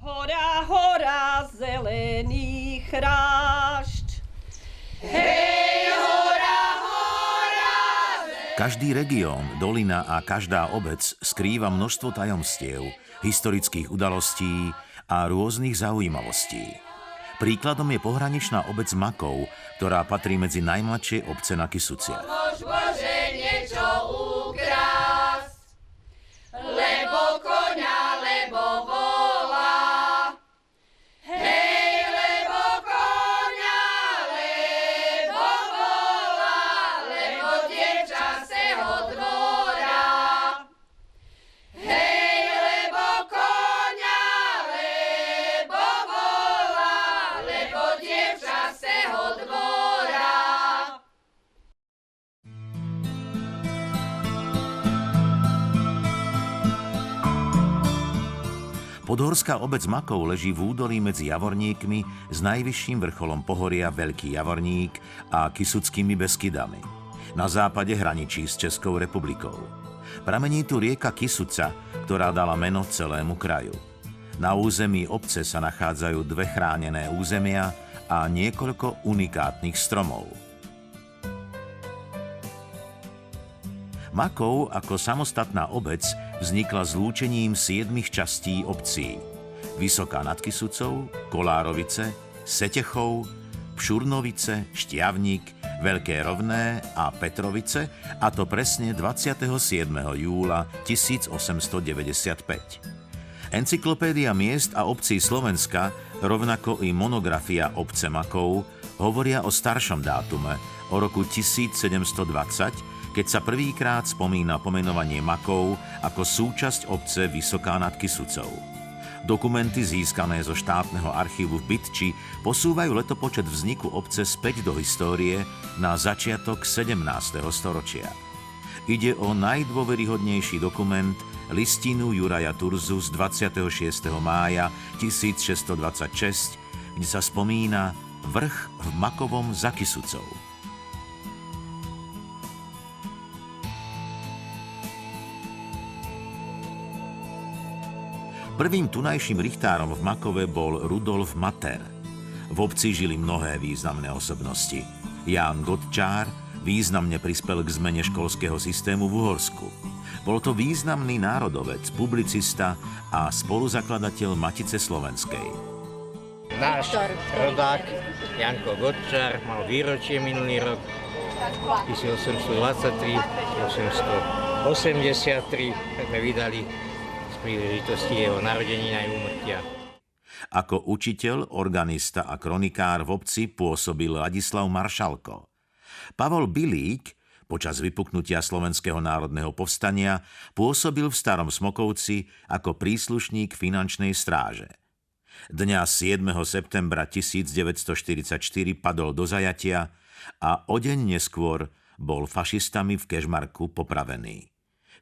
Hora, hora, zelený chrášť. Hej, hora, hora, zelený. Každý región, dolina a každá obec skrýva množstvo tajomstiev, historických udalostí a rôznych zaujímavostí. Príkladom je pohraničná obec Makov, ktorá patrí medzi najmladšie obce na Kysuciach. Bože, niečo ukrásť, lebo koňa, lebo volá. Hej, lebo koňa, lebo volá, lebo dievča z ho dvora. Hej, lebo koňa, lebo volá, lebo dievča z ho dvora. Podhorská obec Makov leží v údolí medzi Javorníkmi s najvyšším vrcholom pohoria Veľký Javorník a Kysuckými Beskydami. Na západe hraničí s Českou republikou. Pramení tu rieka Kysuca, ktorá dala meno celému kraju. Na území obce sa nachádzajú dve chránené územia a niekoľko unikátnych stromov. Makov ako samostatná obec vznikla zlúčením 7 častí obcí. Vysoká nad Kysucou, Kolárovice, Setechov, Pšurnovice, Štiavnik, Veľké Rovné a Petrovice, a to presne 27. júla 1895. Encyklopédia miest a obcí Slovenska, rovnako i monografia obce Makov, hovoria o staršom dátume, o roku 1720, keď sa prvýkrát spomína pomenovanie Makov ako súčasť obce Vysoká nad Kysucou. Dokumenty získané zo štátneho archívu v Bytči posúvajú letopočet vzniku obce späť do histórie na začiatok 17. storočia. Ide o najdôveryhodnejší dokument, listinu Juraja Turzu z 26. mája 1626, kde sa spomína vrch v Makovom za Kysucou. Prvým tunajším richtárom v Makove bol Rudolf Mater. V obci žili mnohé významné osobnosti. Ján Gottčár významne prispel k zmene školského systému v Uhorsku. Bol to významný národovec, publicista a spoluzakladateľ Matice slovenskej. Náš rodák Janko Gottčár mal výročie minulý rok 1823, 1883, tak sme vydali príležitosti jeho narodenina a úmrtia. Ako učiteľ, organista a kronikár v obci pôsobil Ladislav Maršalko. Pavol Bilík počas vypuknutia Slovenského národného povstania pôsobil v Starom Smokovci ako príslušník finančnej stráže. Dňa 7. septembra 1944 padol do zajatia a o deň neskôr bol fašistami v Kežmarku popravený.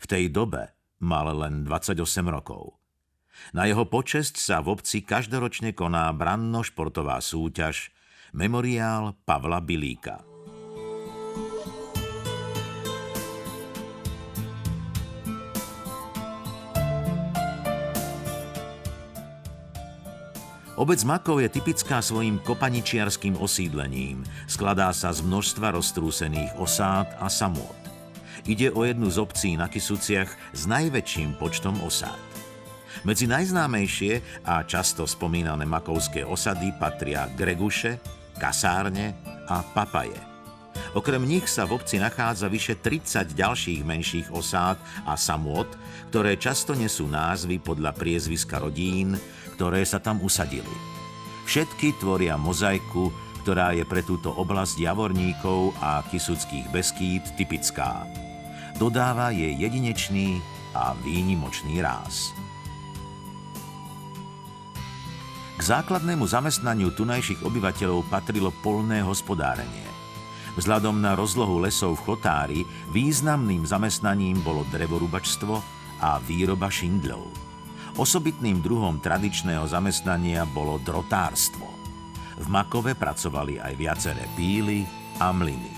V tej dobe mal len 28 rokov. Na jeho počesť sa v obci každoročne koná branno-športová súťaž Memoriál Pavla Bilíka. Obec Makov je typická svojím kopaničiarským osídlením. Skladá sa z množstva roztrúsených osád a samôt. Ide o jednu z obcí na Kysuciach s najväčším počtom osád. Medzi najznámejšie a často spomínané makovské osady patria Greguše, Kasárne a Papaje. Okrem nich sa v obci nachádza vyše 30 ďalších menších osád a samôt, ktoré často nesú názvy podľa priezviska rodín, ktoré sa tam usadili. Všetky tvoria mozaiku, ktorá je pre túto oblasť Javorníkov a Kysuckých Beskýd typická. Dodáva jej jedinečný a výnimočný ráz. K základnému zamestnaniu tunajších obyvateľov patrilo poľné hospodárenie. Vzhľadom na rozlohu lesov v Chotári významným zamestnaním bolo drevorúbačstvo a výroba šindľov. Osobitným druhom tradičného zamestnania bolo drotárstvo. V Makove pracovali aj viaceré píly a mlyny.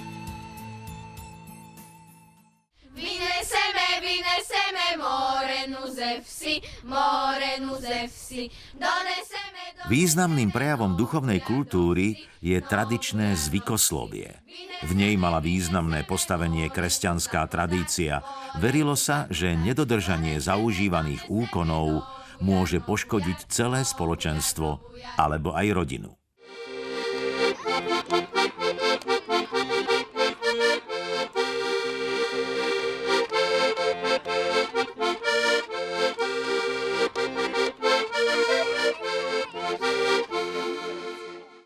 Vyneseme morenu ze vsi, morenu ze vsi. Doneseme do... Významným prejavom duchovnej kultúry je tradičné zvykoslovie. V nej mala významné postavenie kresťanská tradícia. Verilo sa, že nedodržanie zaužívaných úkonov môže poškodiť celé spoločenstvo alebo aj rodinu.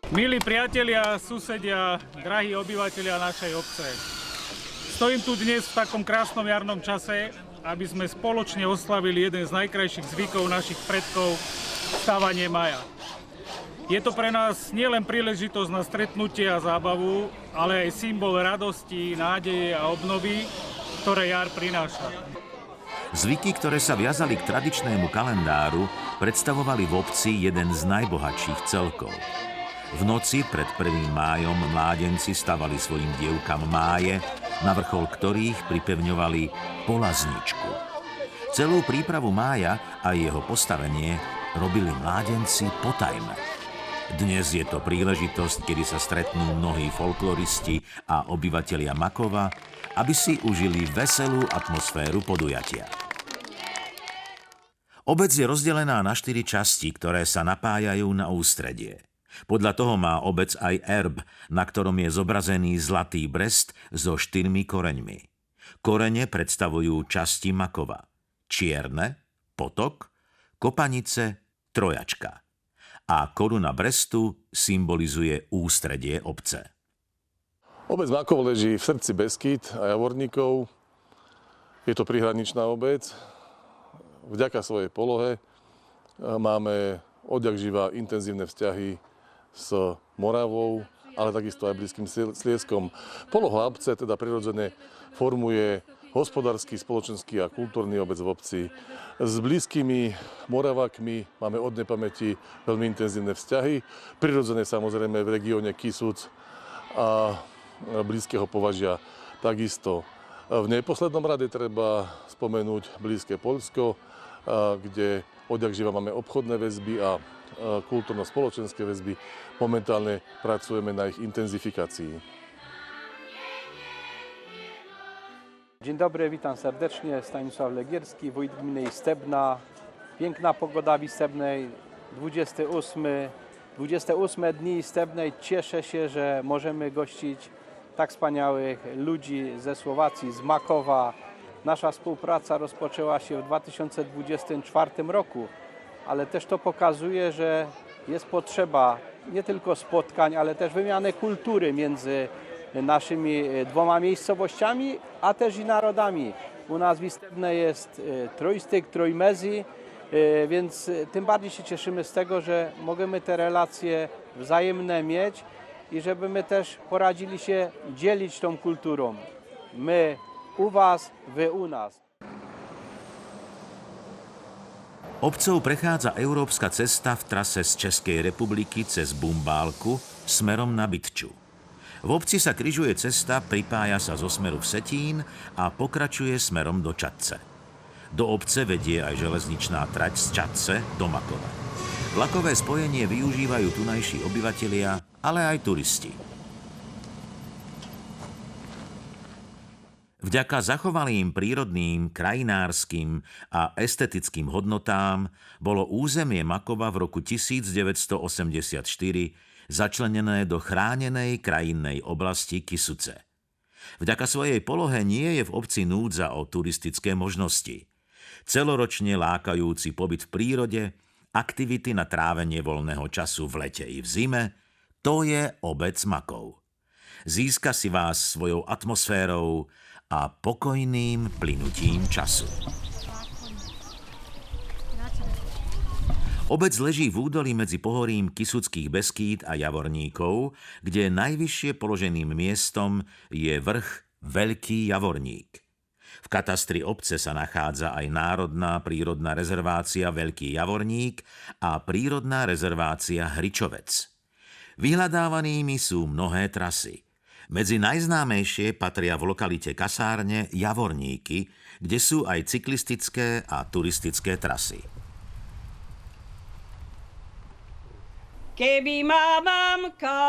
Milí priatelia, susedia, drahí obyvatelia našej obce. Stojím tu dnes v takom krásnom jarnom čase, aby sme spoločne oslavili jeden z najkrajších zvykov našich predkov, stávanie maja. Je to pre nás nielen príležitosť na stretnutie a zábavu, ale aj symbol radosti, nádeje a obnovy, ktoré jar prináša. Zvyky, ktoré sa viazali k tradičnému kalendáru, predstavovali v obci jeden z najbohatších celkov. V noci pred 1. májom mládenci stavali svojim dievkam máje, na vrchol ktorých pripevňovali polazničku. Celú prípravu mája a jeho postavenie robili mládenci potajme. Dnes je to príležitosť, kedy sa stretnú mnohí folkloristi a obyvatelia Makova, aby si užili veselú atmosféru podujatia. Obec je rozdelená na 4 časti, ktoré sa napájajú na ústredie. Podľa toho má obec aj erb, na ktorom je zobrazený zlatý brest so 4 koreňmi. Korene predstavujú časti Makova. Čierne, potok, kopanice, trojačka. A koruna brestu symbolizuje ústredie obce. Obec Makov leží v srdci Beskyd a Javorníkov. Je to prihraničná obec. Vďaka svojej polohe máme odjakživa intenzívne vzťahy s Moravou, ale takisto aj blízkym Sliezskom. Poloha obce teda prirodzene formuje hospodársky, spoločenský a kultúrny obec v obci. S blízkymi Moravakmi máme od nepamäti veľmi intenzívne vzťahy. Prirodzene samozrejme v regióne Kisuc a blízkeho Považia takisto. V neposlednom rade treba spomenúť blízke Poľsko, kde odjakživa máme obchodné väzby a kultúrno-spoločenské väzby. Momentálne pracujeme na ich intenzifikácii. Dzień dobry, witam serdecznie. Stanisław Legierski, wójt gminy Istebna. Piękna pogoda w Istebnej, 28 dni Istebnej. Cieszę się, że możemy gościć tak wspaniałych ludzi ze Słowacji, z Makowa. Nasza współpraca rozpoczęła się w 2024 roku, ale też to pokazuje, że jest potrzeba nie tylko spotkań, ale też wymiany kultury między naszymi dwoma miejscowościami, a też i narodami. U nas w Istebnej jest trojstyk, trojmezji, więc tym bardziej się cieszymy z tego, że możemy te relacje wzajemne mieć i żeby my też poradzili się dzielić tą kulturą. My u was, wy u nas. Obcou prechádza európska cesta v trase z Českej republiky cez Bumbálku smerom na Bytču. V obci sa križuje cesta, pripája sa zo smeru Vsetín a pokračuje smerom do Čadce. Do obce vedie aj železničná trať z Čadce do Makova. Vlakové spojenie využívajú tunajší obyvatelia, ale aj turisti. Vďaka zachovalým prírodným, krajinárskym a estetickým hodnotám bolo územie Makova v roku 1984 začlenené do chránenej krajinnej oblasti Kisuce. Vďaka svojej polohe nie je v obci núdza o turistické možnosti. Celoročne lákajúci pobyt v prírode, aktivity na trávenie voľného času v lete i v zime, to je obec Makov. Získa si vás svojou atmosférou a pokojným plynutím času. Obec leží v údolí medzi pohorím Kisuckých Beskýd a Javorníkov, kde najvyššie položeným miestom je vrch Veľký Javorník. V katastri obce sa nachádza aj národná prírodná rezervácia Veľký Javorník a prírodná rezervácia Hričovec. Vyhľadávanými sú mnohé trasy. Medzi najznámejšie patria v lokalite kasárne Javorníky, kde sú aj cyklistické a turistické trasy. Keby ma mamka,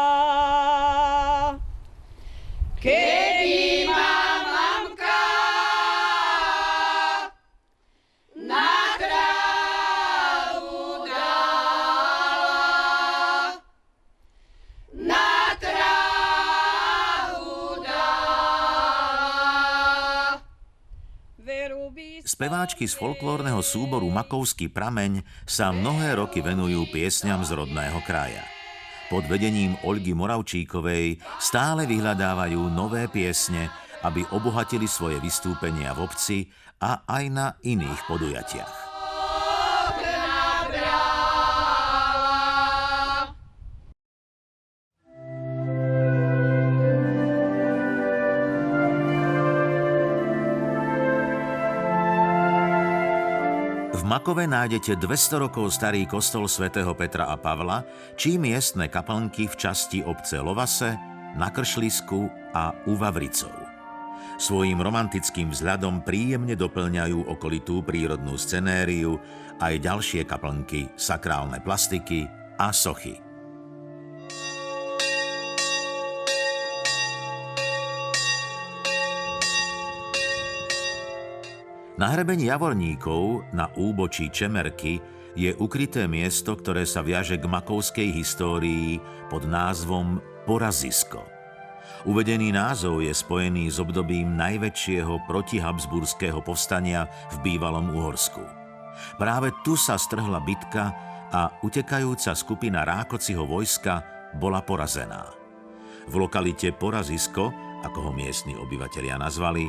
na trávu dala, na trávu dala. Speváčky z folklórneho súboru Makovský prameň sa mnohé roky venujú piesňam z rodného kraja. Pod vedením Olgy Moravčíkovej stále vyhľadávajú nové piesne, aby obohatili svoje vystúpenia v obci a aj na iných podujatiach. V Makove nájdete 200 rokov starý kostol svätého Petra a Pavla či miestne kaplnky v časti obce Lovase, na Kršlisku a u Vavricov. Svojím romantickým vzhľadom príjemne doplňajú okolitú prírodnú scenériu aj ďalšie kaplnky, sakrálne plastiky a sochy. Na hrebení Javorníkov, na úbočí Čemerky, je ukryté miesto, ktoré sa viaže k makovskej histórii pod názvom Porazisko. Uvedený názov je spojený s obdobím najväčšieho protihabsburského povstania v bývalom Uhorsku. Práve tu sa strhla bitka a utekajúca skupina Rákociho vojska bola porazená. V lokalite Porazisko, ako ho miestni obyvatelia nazvali,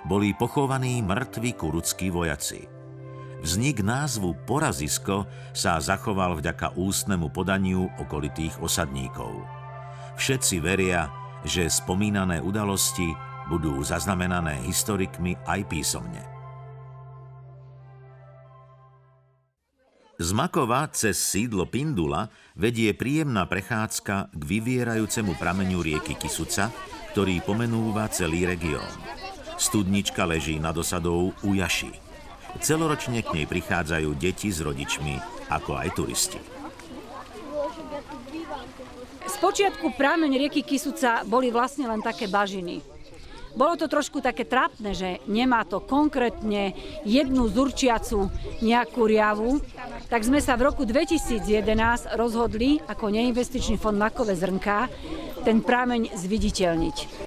boli pochovaní mŕtvi kuruckí vojaci. Vznik názvu Porazisko sa zachoval vďaka ústnemu podaniu okolitých osadníkov. Všetci veria, že spomínané udalosti budú zaznamenané historikmi aj písomne. Z Makova cez sídlo Pindula vedie príjemná prechádzka k vyvierajúcemu prameňu rieky Kysuca, ktorý pomenúva celý región. Studnička leží nad osadou u Jaši. Celoročne k nej prichádzajú deti s rodičmi, ako aj turisti. Spočiatku prameň rieky Kysuca boli vlastne len také bažiny. Bolo to trošku také trápne, že nemá to konkrétne jednu zurčiacu nejakú riavu, tak sme sa v roku 2011 rozhodli ako neinvestičný fond Makové zrnká ten prameň zviditeľniť.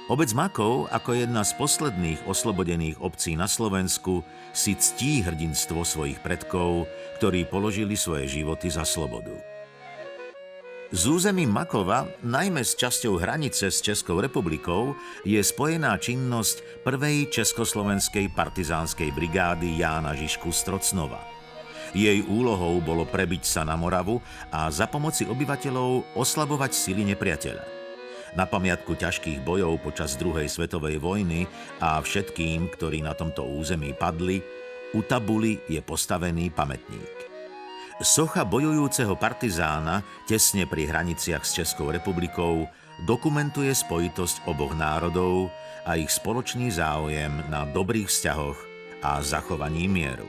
Obec Makov, ako jedna z posledných oslobodených obcí na Slovensku, si ctí hrdinstvo svojich predkov, ktorí položili svoje životy za slobodu. S územím Makova, najmä s časťou hranice s Českou republikou, je spojená činnosť prvej československej partizánskej brigády Jána Žižku z Trocnova. Jej úlohou bolo prebiť sa na Moravu a za pomoci obyvateľov oslabovať sily nepriateľa. Na pamiatku ťažkých bojov počas druhej svetovej vojny a všetkým, ktorí na tomto území padli, u tabuli je postavený pamätník. Socha bojujúceho partizána tesne pri hraniciach s Českou republikou dokumentuje spojitosť oboch národov a ich spoločný záujem na dobrých vzťahoch a zachovaní mieru.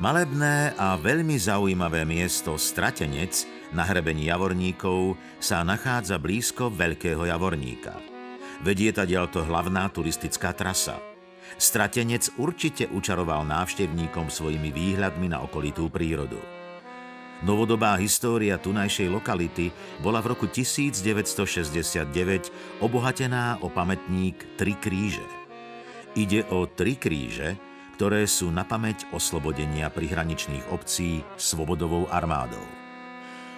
Malebné a veľmi zaujímavé miesto Stratenec na hrebení Javorníkov sa nachádza blízko Veľkého Javorníka. Vedie tadiaľto hlavná turistická trasa. Stratenec určite učaroval návštevníkom svojimi výhľadmi na okolitú prírodu. Novodobá história tunajšej lokality bola v roku 1969 obohatená o pamätník Tri kríže. Ide o 3 kríže, ktoré sú na pamäť oslobodenia prihraničných obcí Svobodovou armádou.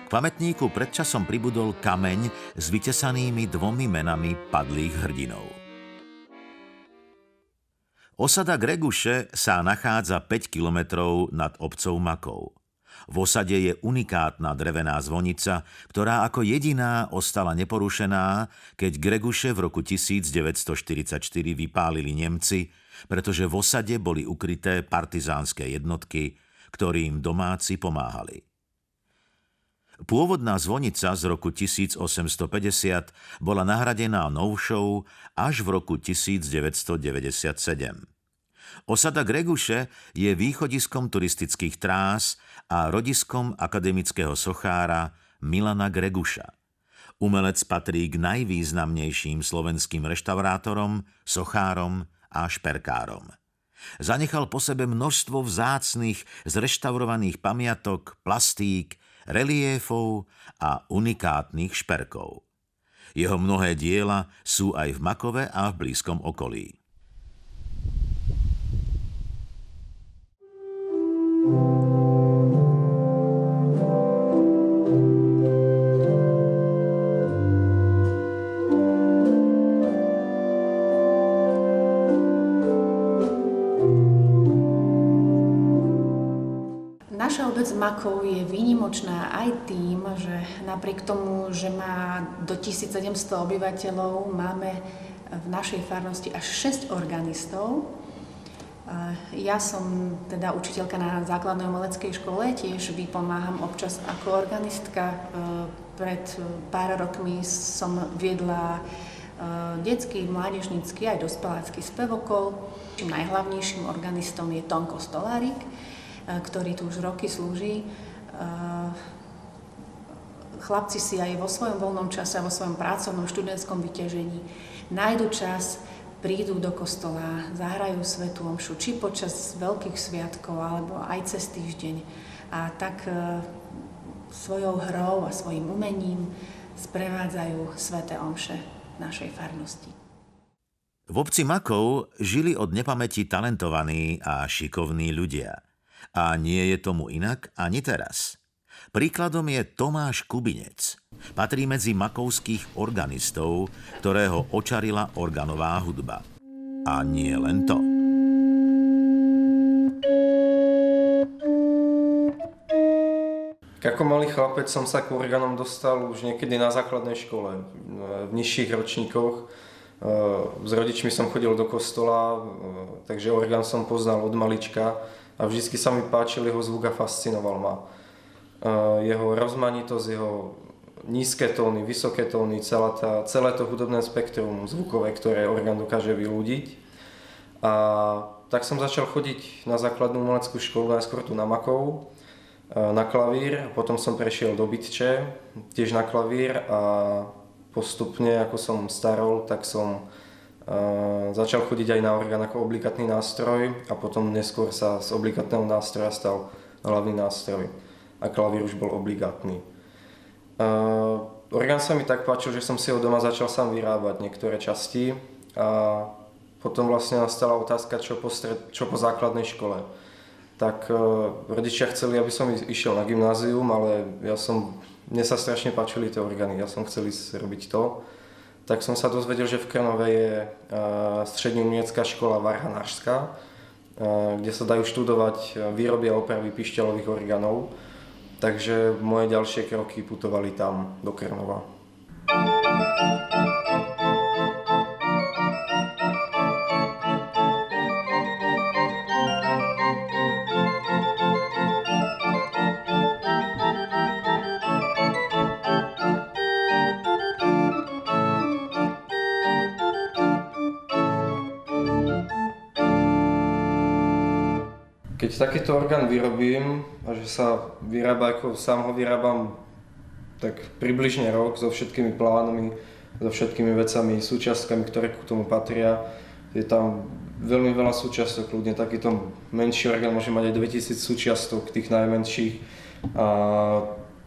K pamätníku predčasom pribudol kameň s vytesanými 2 menami padlých hrdinov. Osada Greguše sa nachádza 5 kilometrov nad obcou Makov. V osade je unikátna drevená zvonica, ktorá ako jediná ostala neporušená, keď Greguše v roku 1944 vypálili Nemci, pretože v osade boli ukryté partizánske jednotky, ktorým domáci pomáhali. Pôvodná zvonica z roku 1850 bola nahradená novšou až v roku 1997. Osada Greguše je východiskom turistických trás a rodiskom akademického sochára Milana Greguša. Umelec patrí k najvýznamnejším slovenským reštaurátorom, sochárom a šperkárom. Zanechal po sebe množstvo vzácnych, zreštaurovaných pamiatok, plastík, reliéfov a unikátnych šperkov. Jeho mnohé diela sú aj v Makove a v blízkom okolí. Naša obec Makov je výnimočná aj tým, že napriek tomu, že má do 1700 obyvateľov, máme v našej farnosti až 6 organistov. Ja som teda učiteľka na základnej umeleckej škole, tiež vypomáham občas ako organistka. Pred pár rokmi som viedla detský, mládežnícky aj dospelácky spevokol. Najhlavnejším organistom je Tonko Stolárik, ktorý tu už roky slúži. Chlapci si aj vo svojom voľnom čase, vo svojom pracovnom študentskom vyťažení nájdu čas, prídu do kostola, zahrajú svätú omšu, či počas veľkých sviatkov, alebo aj cez týždeň. A tak svojou hrou a svojim umením sprevádzajú sväté omše našej farnosti. V obci Makov žili od nepamäti talentovaní a šikovní ľudia. A nie je tomu inak ani teraz. Príkladom je Tomáš Kubinec. Patrí medzi makovských organistov, ktorého očarila organová hudba. A nie len to. Ako malý chlapec som sa k orgánom dostal už niekedy na základnej škole, v nižších ročníkoch. S rodičmi som chodil do kostola, takže orgán som poznal od malička a vždy sa mi páčil jeho zvuk a fascinoval ma. Jeho rozmanitosť, jeho nízke tóny, vysoké tóny, celé to hudobné spektrum zvukové, ktoré orgán dokáže vyľúdiť. A tak som začal chodiť na základnú umeleckú školu, najskôr tu na Makov, na klavír, potom som prešiel do Bytče, tiež na klavír a postupne, ako som starol, tak som začal chodiť aj na orgán ako obligátny nástroj a potom neskôr sa z obligátneho nástroja stal hlavný nástroj a klavír už bol obligátny. Orgán sa mi tak páčil, že som si ho doma začal sám vyrábať niektoré časti a potom vlastne nastala otázka, čo po základnej škole. Tak rodičia chceli, aby som išiel na gymnázium, ale mne sa strašne páčili tie orgány, ja som chcel ísť robiť to. Tak som sa dozvedel, že v Krnove je strední umelecká škola varhanárska, kde sa dajú študovať výroby a opravy pišťalových orgánov. Takže moje ďalšie kroky putovali tam do Krnova. Keď takýto orgán vyrobím a že sa vyrába, ako sám ho vyrábam, tak približne rok so všetkými plánmi, so všetkými vecami, súčiastkami, ktoré k tomu patria. Je tam veľmi veľa súčiastok, ľudne takýto menší orgán môže mať aj 2000 súčiastok, tých najmenších. a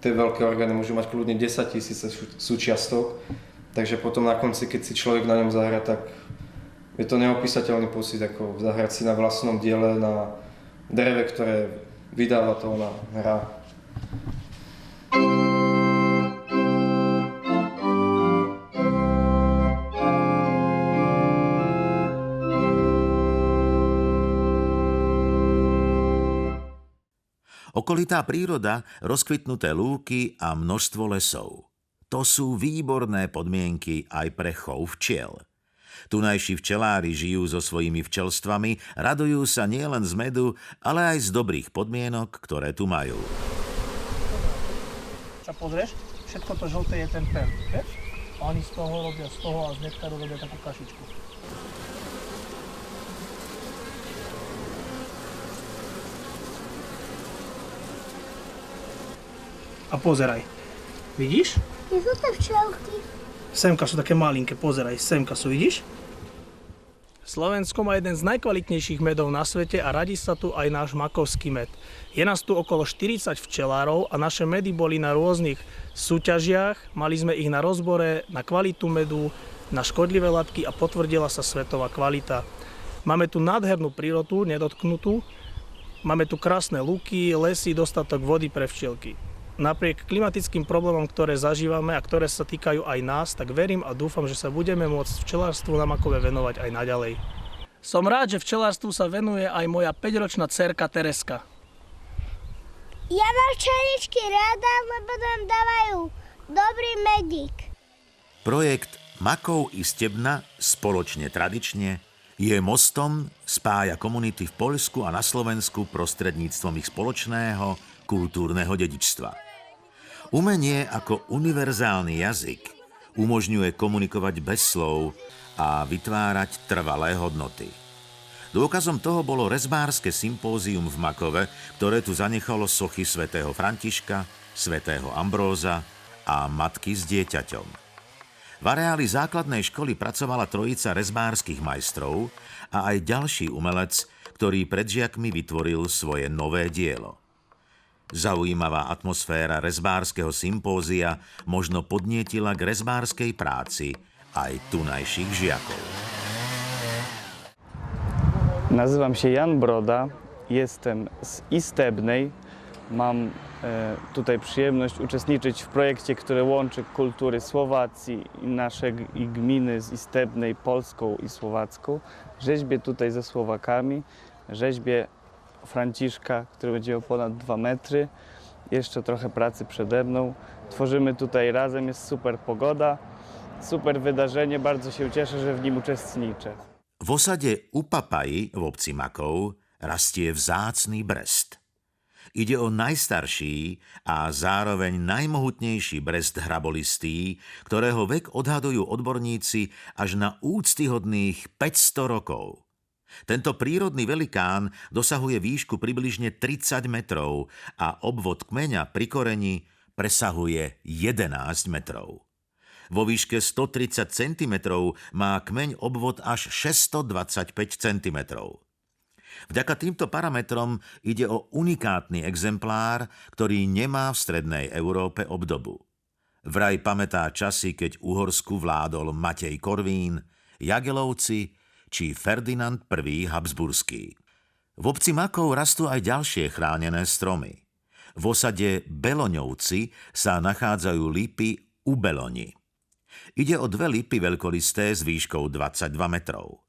tie veľké orgány môžu mať kľudne 10 000 súčiastok, takže potom na konci, keď si človek na ňom zahra, tak je to neopísateľný pocit, ako zahrať si na vlastnom diele, na dreve, ktoré vydáva tóna hra. Okolitá príroda, rozkvitnuté lúky a množstvo lesov. To sú výborné podmienky aj pre chov včiel. Tunajší včelári žijú so svojimi včelstvami, radujú sa nielen z medu, ale aj z dobrých podmienok, ktoré tu majú. Čo pozrieš? Všetko to žlté je ten pel, vieš? Oni z toho robia, z toho a z nektaru robia takú kašičku. A pozeraj, vidíš? Kde sú tie včelky? Semka sú také malinké, pozeraj, semka sú, vidíš? Slovensko má jeden z najkvalitnejších medov na svete a radí sa tu aj náš makovský med. Je nás tu okolo 40 včelárov a naše medy boli na rôznych súťažiach, mali sme ich na rozbore, na kvalitu medu, na škodlivé látky a potvrdila sa svetová kvalita. Máme tu nádhernú prírodu, nedotknutú, máme tu krásne lúky, lesy, dostatok vody pre včielky. Napriek klimatickým problémom, ktoré zažívame a ktoré sa týkajú aj nás, tak verím a dúfam, že sa budeme môcť včelárstvu na Makove venovať aj naďalej. Som rád, že včelárstvu sa venuje aj moja 5-ročná dcerka Tereska. Ja mám včeličky rada, lebo nám dávajú dobrý medík. Projekt Makov i Stebna spoločne tradične je mostom, spája komunity v Poľsku a na Slovensku prostredníctvom ich spoločného kultúrneho dedičstva. Umenie ako univerzálny jazyk umožňuje komunikovať bez slov a vytvárať trvalé hodnoty. Dôkazom toho bolo rezbárske sympózium v Makove, ktoré tu zanechalo sochy svätého Františka, svätého Ambróza a matky s dieťaťom. V areáli základnej školy pracovala trojica rezbárskych majstrov a aj ďalší umelec, ktorý pred žiakmi vytvoril svoje nové dielo. Zaujímavá atmosféra rezbárskeho sympózia možno podnietila k rezbárskej práci aj tunajších žiakov. Nazywam się Jan Broda, jestem z Istebnej. Mam tutaj przyjemność uczestniczyć w projekcie, który łączy kultury Słowacji i naszej gminy z Istebnej, polską i słowacką. Rzeźbię tutaj ze Słowakami, rzeźbię Franciszka, który będzie miał ponad 2 metry. Jeszcze trochę pracy przede mną. Tworzymy tutaj razem, jest super pogoda, super wydarzenie, bardzo się cieszę, że w nim uczestniczę. V osade Upapaji v obci Makov rastie vzácny brest. Ide o najstarší a zároveň najmohutnejší brest hrabolistý, ktorého vek odhadujú odborníci až na úctyhodných 500 rokov. Tento prírodný velikán dosahuje výšku približne 30 metrov a obvod kmeňa pri koreni presahuje 11 metrov. Vo výške 130 cm má kmeň obvod až 625 cm. Vďaka týmto parametrom ide o unikátny exemplár, ktorý nemá v strednej Európe obdobu. Vraj pamätá časy, keď Uhorsku vládol Matej Korvín, Jagelovci či Ferdinand I. Habsburský. V obci Makov rastú aj ďalšie chránené stromy. V osade Beloňovci sa nachádzajú lípy Ubeloni. Ide o 2 lípy veľkolisté s výškou 22 metrov.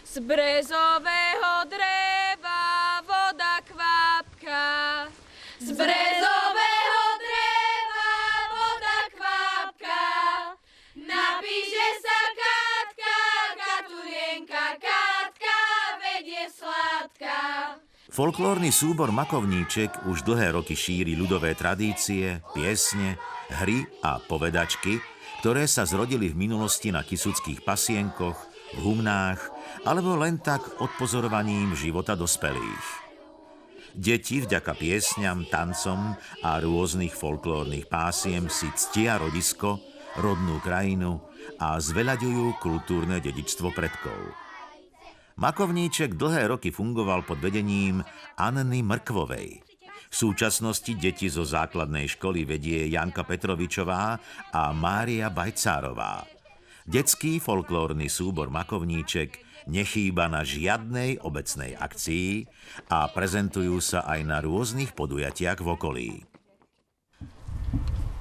Z brezového dreva voda kvapka. Z brezového dreva voda kvapka. Napíše sa Katka, Katulienka, Katka, vedie sladká. Folklórny súbor Makovníček už dlhé roky šíri ľudové tradície, piesne, hry a povedačky, ktoré sa zrodili v minulosti na kisuckých pasienkoch, v humnách alebo len tak odpozorovaním života dospelých. Deti vďaka piesňam, tancom a rôznych folklórnych pásiem si ctia rodisko, rodnú krajinu a zveľaďujú kultúrne dedičstvo predkov. Makovníček dlhé roky fungoval pod vedením Anny Mrkvovej. V súčasnosti deti zo základnej školy vedie Janka Petrovičová a Mária Bajcárová. Detský folklórny súbor Makovníček nechýba na žiadnej obecnej akcii a prezentujú sa aj na rôznych podujatiach v okolí.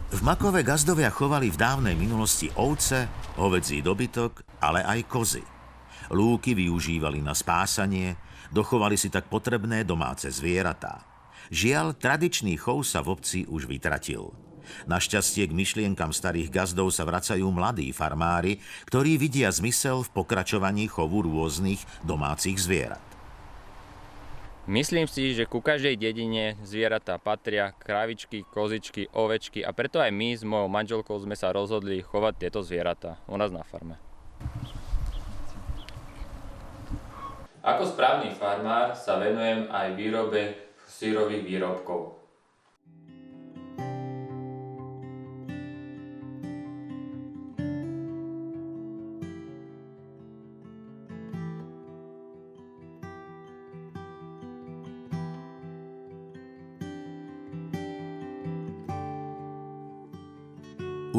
V Makove gazdovia chovali v dávnej minulosti ovce, hovädzí dobytok, ale aj kozy. Lúky využívali na spásanie, dochovali si tak potrebné domáce zvieratá. Žiaľ, tradičný chov sa v obci už vytratil. Našťastie k myšlienkam starých gazdov sa vracajú mladí farmári, ktorí vidia zmysel v pokračovaní chovu rôznych domácich zvierat. Myslím si, že ku každej dedine zvieratá patria, krávičky, kozičky, ovečky a preto aj my s mojou manželkou sme sa rozhodli chovať tieto zvieratá u nás na farme. Ako správny farmár sa venujem aj výrobe syrových výrobkov.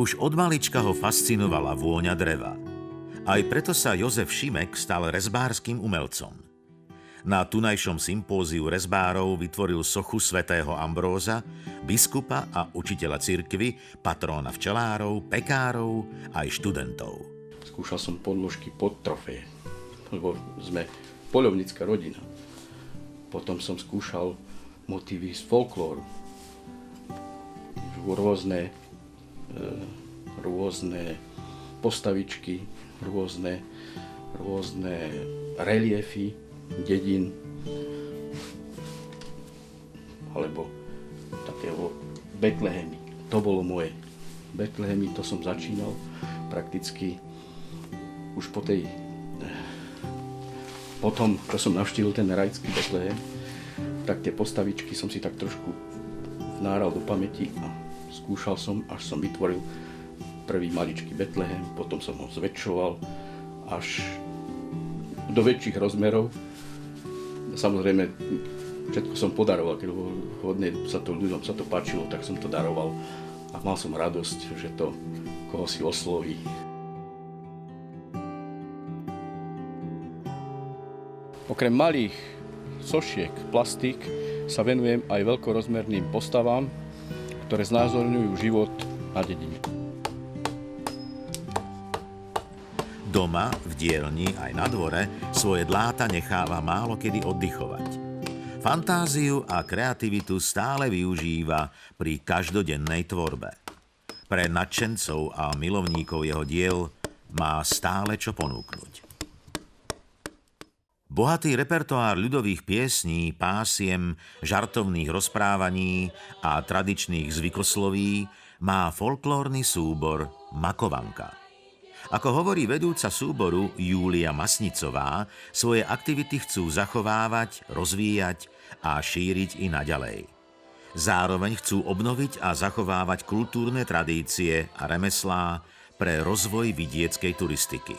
Už od malička ho fascinovala vôňa dreva. Aj preto sa Jozef Šimek stal rezbárskym umelcom. Na tunajšom sympóziu rezbárov vytvoril sochu svätého Ambróza, biskupa a učiteľa cirkvi, patróna včelárov, pekárov aj študentov. Skúšal som podložky pod trofeje, lebo sme poľovnícka rodina. Potom som skúšal motívy z folklóru. Rôzne postavičky, rôzne reliefy dedín, alebo takého Betlehemy. To bolo moje. Betlehemy, to som začínal prakticky už potom, čo som navštívil ten rajský Betlehem, tak tie postavičky som si tak trošku vnáral do pamäti a skúšal som, až som vytvoril prvý maličký Betlehem, potom som ho zväčšoval až do väčších rozmerov. Samozrejme, všetko som podaroval, keď hodne ľuďom sa to páčilo, tak som to daroval a mal som radosť, že to koho si osloví. Okrem malých sošiek, plastík, sa venujem aj veľkorozmerným postavám, ktoré znázorňujú život na dedine. Doma, v dielni aj na dvore svoje dláta necháva málo kedy oddychovať. Fantáziu a kreativitu stále využíva pri každodennej tvorbe. Pre nadšencov a milovníkov jeho diel má stále čo ponúknuť. Bohatý repertoár ľudových piesní, pásiem, žartovných rozprávaní a tradičných zvykosloví má folklórny súbor Makovanka. Ako hovorí vedúca súboru Júlia Masnicová, svoje aktivity chcú zachovávať, rozvíjať a šíriť i naďalej. Zároveň chcú obnoviť a zachovávať kultúrne tradície a remeslá pre rozvoj vidieckej turistiky.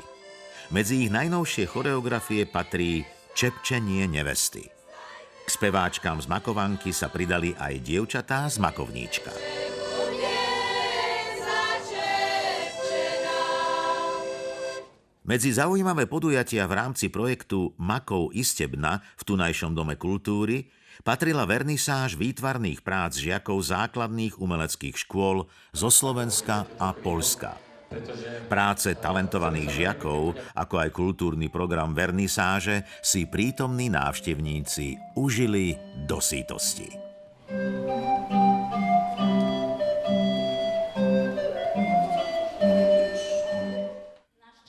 Medzi ich najnovšie choreografie patrí Čepčenie nevesty. K speváčkam z Makovanky sa pridali aj dievčatá z Makovníčka. Medzi zaujímavé podujatia v rámci projektu Makov Istebna v tunajšom dome kultúry patrila vernisáž výtvarných prác žiakov základných umeleckých škôl zo Slovenska a Poľska. Práce talentovaných žiakov, ako aj kultúrny program vernisáže, si prítomní návštevníci užili do sítosti.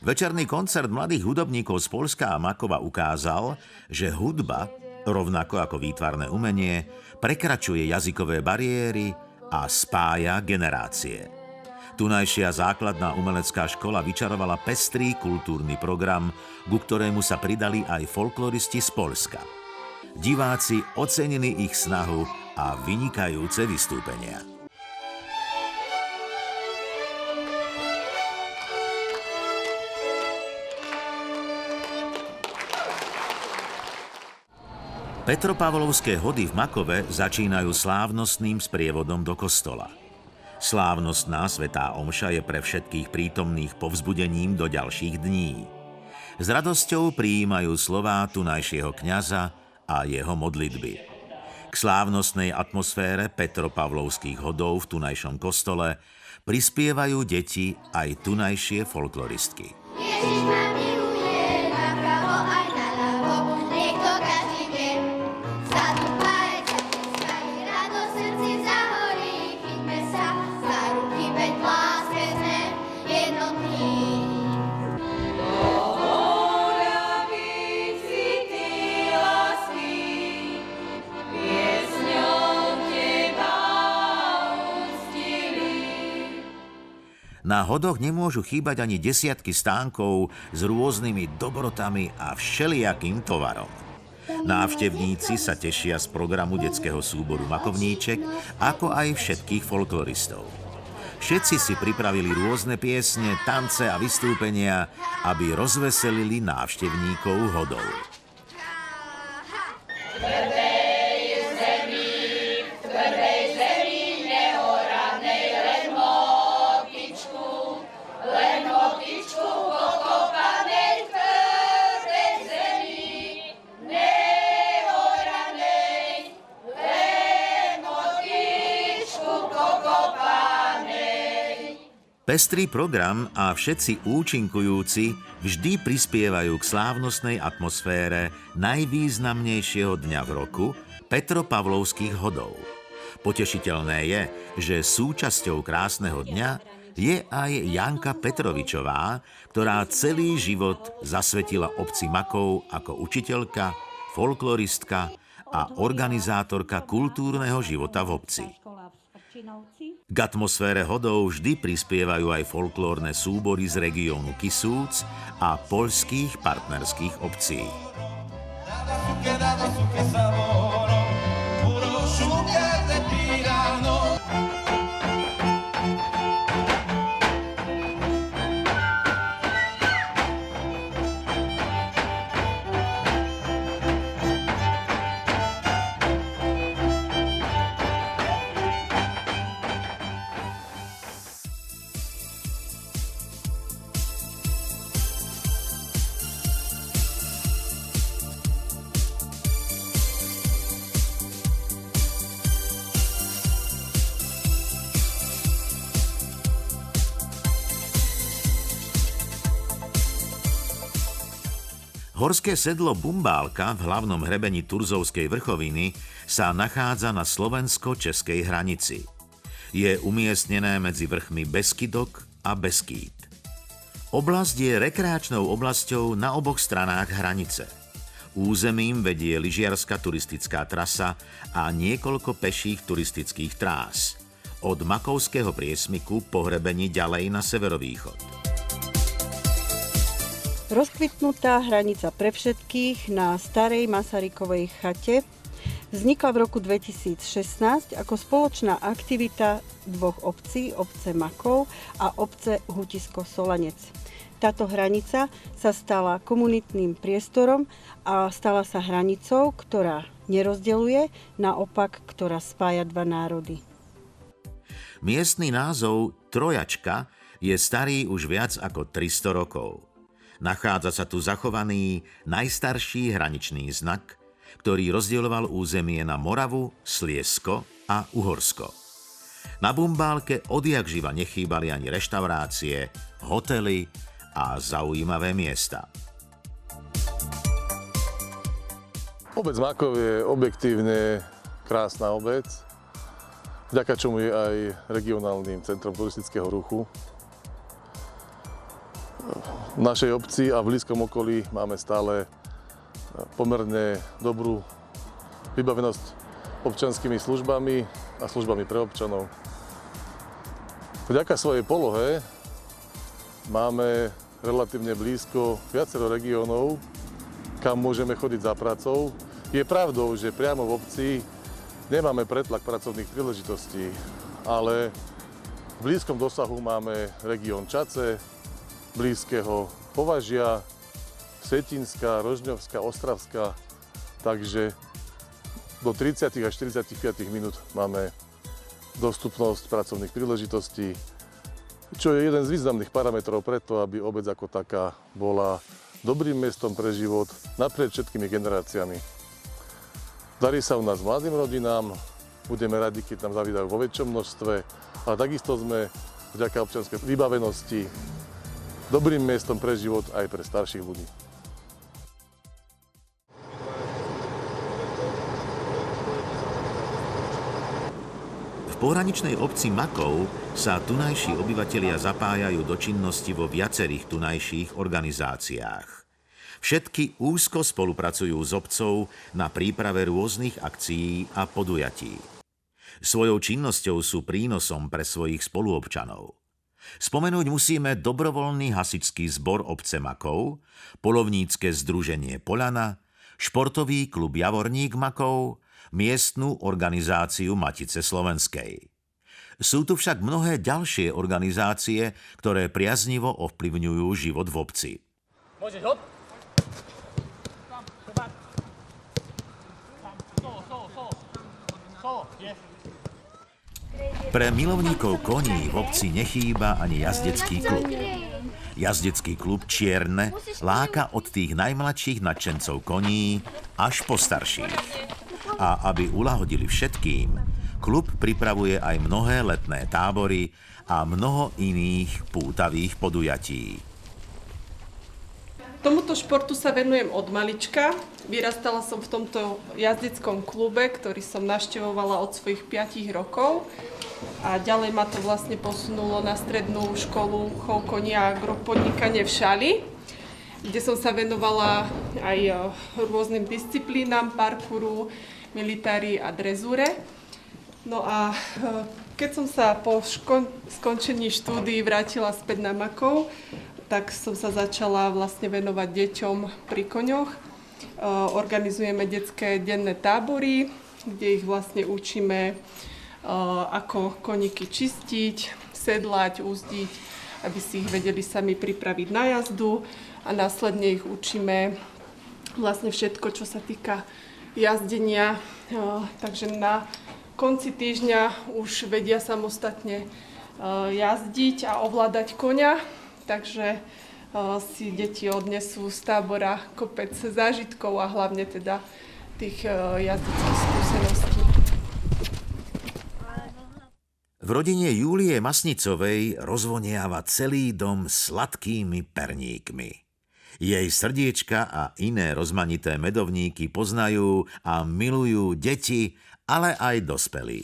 Večerný koncert mladých hudobníkov z Poľska a Makova ukázal, že hudba, rovnako ako výtvarné umenie, prekračuje jazykové bariéry a spája generácie. Tunajšia základná umelecká škola vyčarovala pestrý kultúrny program, ku ktorému sa pridali aj folkloristi z Poľska. Diváci ocenili ich snahu a vynikajúce vystúpenia. Petropavlovské hody v Makove začínajú slávnostným sprievodom do kostola. Slávnostná svätá omša je pre všetkých prítomných povzbudením do ďalších dní. S radosťou prijímajú slová tunajšieho kňaza a jeho modlitby. K slávnostnej atmosfére Petropavlovských hodov v tunajšom kostole prispievajú deti aj tunajšie folkloristky. Ježiš ma miluje, napravo aj naľavo, nech to každý vie. Zadúpaj, zatleskaj, radosť v srdci zahorí, chyťme sa za ruky, veď v láske sme jednotní. Dovoľa byť si ty lásky, piesňou teba uctili. Na hodoch nemôžu chýbať ani desiatky stánkov s rôznymi dobrotami a všelijakým tovarom. Návštevníci sa tešia z programu detského súboru Makovníček, ako aj všetkých folkloristov. Všetci si pripravili rôzne piesne, tance a vystúpenia, aby rozveselili návštevníkov hodov. Pestrý program a všetci účinkujúci vždy prispievajú k slávnostnej atmosfére najvýznamnejšieho dňa v roku Petropavlovských hodov. Potešiteľné je, že súčasťou krásneho dňa je aj Janka Petrovičová, ktorá celý život zasvetila obci Makov ako učiteľka, folkloristka a organizátorka kultúrneho života v obci. K atmosfére hodov vždy prispievajú aj folklórne súbory z regiónu Kisúc a poľských partnerských obcí. Horské sedlo Bumbálka v hlavnom hrebení Turzovskej vrchoviny sa nachádza na slovensko-českej hranici. Je umiestnené medzi vrchmi Beskydok a Beskýd. Oblasť je rekreačnou oblasťou na oboch stranách hranice. Územím vedie lyžiarska turistická trasa a niekoľko peších turistických trás. Od Makovského priesmyku po hrebení ďalej na severovýchod. Rozkvitnutá hranica pre všetkých na starej Masarykovej chate vznikla v roku 2016 ako spoločná aktivita dvoch obcí, obce Makov a obce Hutisko-Solanec. Táto hranica sa stala komunitným priestorom a stala sa hranicou, ktorá nerozdeľuje, naopak, ktorá spája dva národy. Miestny názov Trojačka je starý už viac ako 300 rokov. Nachádza sa tu zachovaný najstarší hraničný znak, ktorý rozdeľoval územie na Moravu, Sliesko a Uhorsko. Na Bumbálke odjakživa nechýbali ani reštaurácie, hotely a zaujímavé miesta. Obec Makov je objektívne krásna obec, vďaka čomu je aj regionálnym centrom turistického ruchu. V našej obci a v blízkom okolí máme stále pomerne dobrú vybavenosť občianskými službami a službami pre občanov. Vďaka svojej polohe máme relatívne blízko viacero regiónov, kam môžeme chodiť za pracou. Je pravdou, že priamo v obci nemáme pretlak pracovných príležitostí, ale v blízkom dosahu máme región Čace, blízkeho Považia, Vsetínska, Rožňovská, Ostravská. Takže do 30 až 45 minút máme dostupnosť pracovných príležitostí, čo je jeden z významných parametrov preto, aby obec ako taká bola dobrým miestom pre život naprieč všetkými generáciami. Darí sa u nás mladým rodinám, budeme radi, keď nám zavídajú vo väčšom množstve, ale takisto sme vďaka občianskej vybavenosti dobrým miestom pre život aj pre starších ľudí. V pohraničnej obci Makov sa tunajší obyvatelia zapájajú do činnosti vo viacerých tunajších organizáciách. Všetky úzko spolupracujú s obcou na príprave rôznych akcií a podujatí. Svojou činnosťou sú prínosom pre svojich spoluobčanov. Spomenúť musíme dobrovoľný hasičský zbor obce Makov, poľovnícke združenie Poľana, športový klub Javorník Makov, miestnu organizáciu Matice slovenskej. Sú tu však mnohé ďalšie organizácie, ktoré priaznivo ovplyvňujú život v obci. Môžeš hop? Pre milovníkov koní v obci nechýba ani jazdecký klub. Jazdecký klub Čierne láka od tých najmladších nadšencov koní až po starších. A aby uľahodili všetkým, klub pripravuje aj mnohé letné tábory a mnoho iných pútavých podujatí. Tomuto športu sa venujem od malička. Vyrastala som v tomto jazdeckom klube, ktorý som navštevovala od svojich 5 rokov. A ďalej ma to vlastne posunulo na strednú školu chov konia a agropodnikanie v Šali, kde som sa venovala aj rôznym disciplínam, parkouru, militári a drezúre. No a keď som sa po skončení štúdií vrátila späť na Makov, tak som sa začala vlastne venovať deťom pri koňoch. Organizujeme detské denné tábory, kde ich vlastne učíme, ako koníky čistiť, sedlať, uzdiť, aby si ich vedeli sami pripraviť na jazdu a následne ich učíme vlastne všetko, čo sa týka jazdenia. Takže na konci týždňa už vedia samostatne jazdiť a ovládať koňa. Takže si deti odnesú z tábora kopec zážitkov a hlavne teda tých jazdeckých skúseností. V rodine Júlie Masnicovej rozvoniava celý dom sladkými perníkmi. Jej srdiečka a iné rozmanité medovníky poznajú a milujú deti, ale aj dospelí.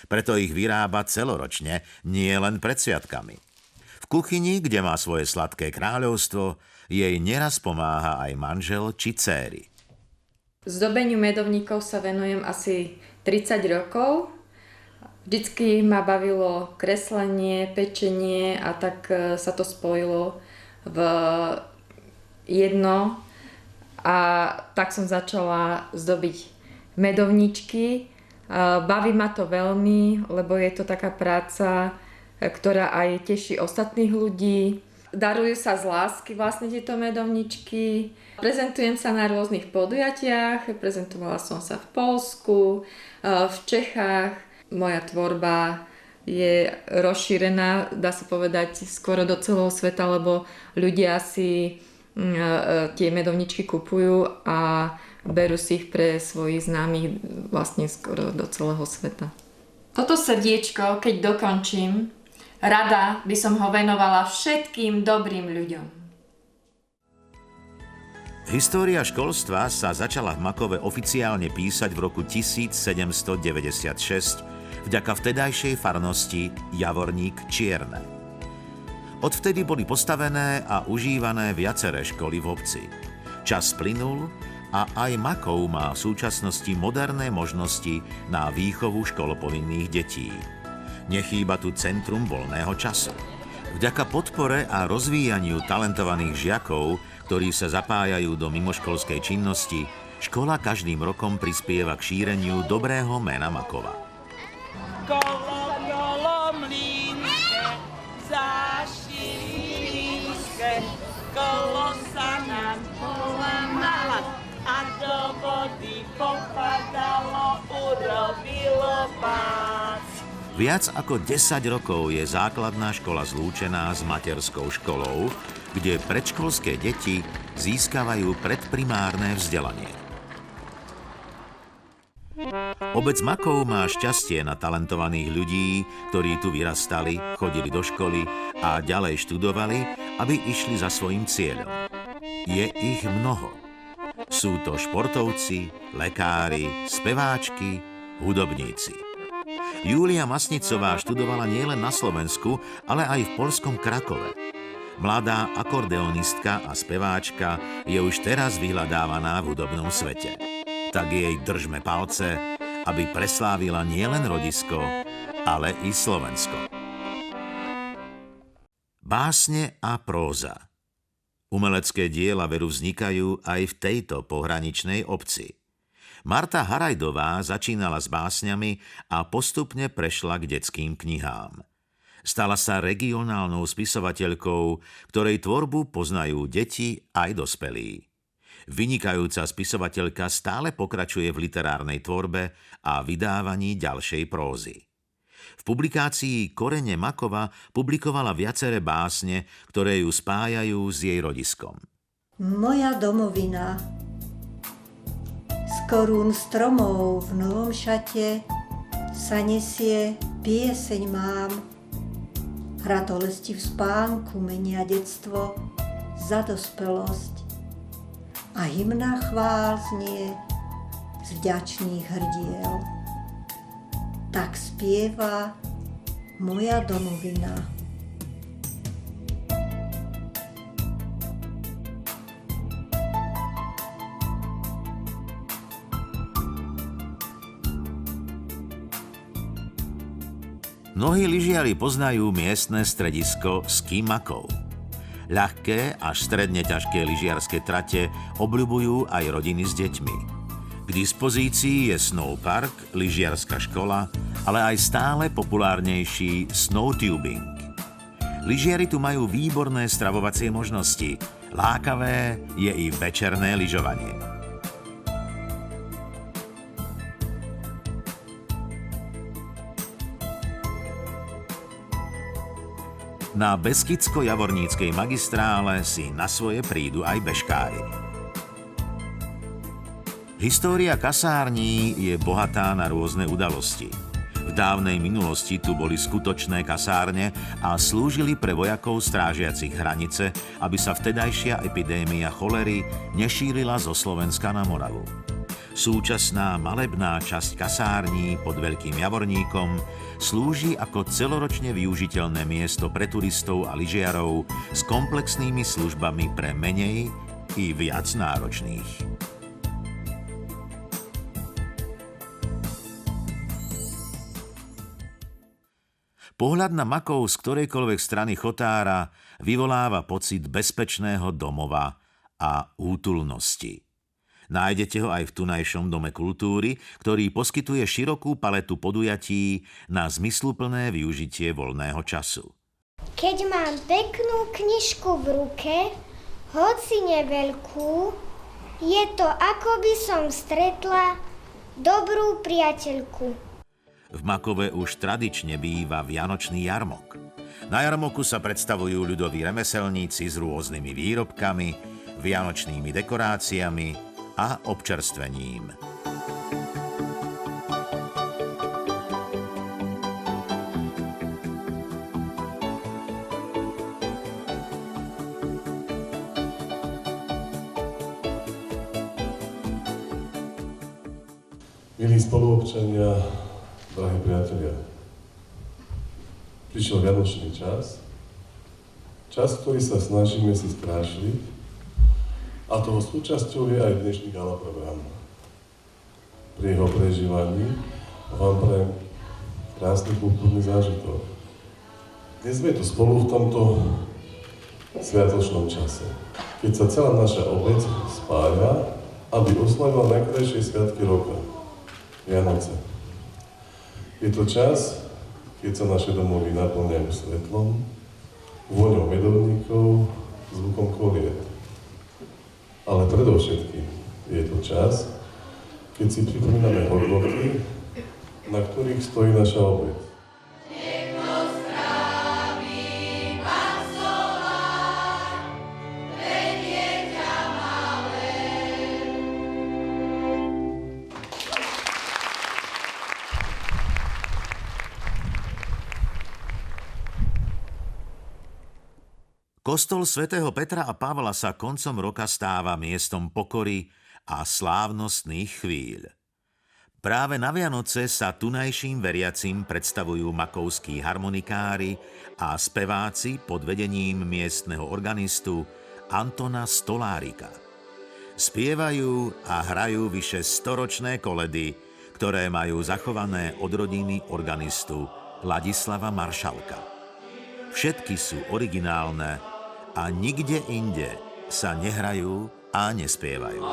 Preto ich vyrába celoročne, nie len pred sviatkami. V kuchyni, kde má svoje sladké kráľovstvo, jej neraz pomáha aj manžel či dcéry. Zdobeniu medovníkov sa venujem asi 30 rokov. Vždycky ma bavilo kreslenie, pečenie a tak sa to spojilo v jedno. A tak som začala zdobiť medovničky. Baví ma to veľmi, lebo je to taká práca, ktorá aj teší ostatných ľudí. Darujú sa z lásky vlastne tieto medovničky. Prezentujem sa na rôznych podujatiach. Prezentovala som sa v Poľsku, v Čechách. Moja tvorba je rozšírená, dá sa povedať, skoro do celého sveta, lebo ľudia si tie medovničky kupujú a berú si ich pre svojich známych vlastne skoro do celého sveta. Toto srdiečko, keď dokončím, rada by som ho venovala všetkým dobrým ľuďom. História školstva sa začala v Makove oficiálne písať v roku 1796 vďaka vtedajšej farnosti Javorník Čierne. Odvtedy boli postavené a užívané viaceré školy v obci. Čas plynul a aj Makov má v súčasnosti moderné možnosti na výchovu školopovinných detí. Nechýba tu centrum voľného času. Vďaka podpore a rozvíjaniu talentovaných žiakov, ktorí sa zapájajú do mimoškolskej činnosti, škola každým rokom prispieva k šíreniu dobrého mena Makova. Kolo mlínske, zášilíske, kolo sa nám polamala a do vody popadalo Viac ako 10 rokov je základná škola zlúčená s materskou školou, kde predškolské deti získavajú predprimárne vzdelanie. Obec Makov má šťastie na talentovaných ľudí, ktorí tu vyrastali, chodili do školy a ďalej študovali, aby išli za svojím cieľom. Je ich mnoho. Sú to športovci, lekári, speváčky, hudobníci. Júlia Masnicová študovala nielen na Slovensku, ale aj v poľskom Krakove. Mladá akordeonistka a speváčka je už teraz vyhľadávaná v hudobnom svete. Tak jej držme palce, aby preslávila nielen rodisko, ale i Slovensko. Básne a próza. Umelecké diela veru vznikajú aj v tejto pohraničnej obci. Marta Harajdová začínala s básňami a postupne prešla k detským knihám. Stala sa regionálnou spisovateľkou, ktorej tvorbu poznajú deti aj dospelí. Vynikajúca spisovateľka stále pokračuje v literárnej tvorbe a vydávaní ďalšej prózy. V publikácii Korene Makova publikovala viaceré básne, ktoré ju spájajú s jej rodiskom. Moja domovina. Z korún stromov v novom šate sa nesie pieseň mám. Ratolesti v spánku menia detstvo za dospelosť. A hymna chvál znie z vďačných hrdiel. Tak spieva moja domovina. Mnohí lyžiari poznajú miestne stredisko Ski Makov. Ľahké až stredne ťažké lyžiarske trate obľubujú aj rodiny s deťmi. K dispozícii je snowpark, lyžiarska škola, ale aj stále populárnejší snowtubing. Lyžiari tu majú výborné stravovacie možnosti. Lákavé je i večerné lyžovanie. Na Beskydsko-Javorníckej magistrále si na svoje prídu aj bežkári. História kasární je bohatá na rôzne udalosti. V dávnej minulosti tu boli skutočné kasárne a slúžili pre vojakov strážiacich hranice, aby sa vtedajšia epidémia cholery nešírila zo Slovenska na Moravu. Súčasná malebná časť kasární pod Veľkým Javorníkom slúži ako celoročne využiteľné miesto pre turistov a lyžiarov s komplexnými službami pre menej i viac náročných. Pohľad na Makov z ktorejkoľvek strany chotára vyvoláva pocit bezpečného domova a útulnosti. Nájdete ho aj v tunajšom Dome kultúry, ktorý poskytuje širokú paletu podujatí na zmysluplné využitie voľného času. Keď mám peknú knižku v ruke, hoci neveľkú, je to ako by som stretla dobrú priateľku. V Makove už tradične býva vianočný jarmok. Na jarmoku sa predstavujú ľudoví remeselníci s rôznymi výrobkami, vianočnými dekoráciami a občerstvením. Milí spoluobčania, drahí priatelia, prišiel vianočný čas, ktorý sa snažíme si strážliť, a toho súčasťou je aj dnešný gala program. Pri jeho prežívaní vám prajem krásny kultúrny zážitok. Dnes sme tu spolu v tomto sviatočnom čase, keď sa celá naša obec spája, aby oslavila najkrajšie sviatky roka, Vianoce. Je to čas, keď sa naše domovy naplňajú svetlom, vôňou medovníkov, zvukom koliet. Ale predovšetkým je to čas, keď si pripomíname hodnoty, na ktorých stojí naša obec. Kostol svätého Petra a Pavla sa koncom roka stáva miestom pokory a slávnostných chvíľ. Práve na Vianoce sa tunajším veriacim predstavujú makovskí harmonikári a speváci pod vedením miestneho organistu Antona Stolárika. Spievajú a hrajú vyše 100-ročné koledy, ktoré majú zachované od rodiny organistu Ladislava Maršalka. Všetky sú originálne a nikde inde sa nehrajú a nespievajú.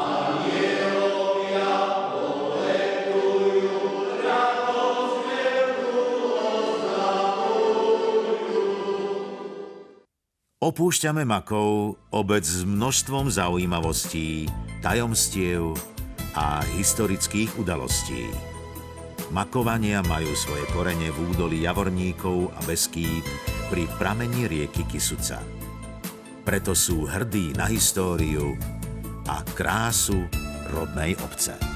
Opúšťame Makov, obec s množstvom zaujímavostí, tajomstiev a historických udalostí. Makovania majú svoje korene v údolí Javorníkov a Beskýd pri pramení rieky Kysuca. Preto sú hrdí na históriu a krásu rodnej obce.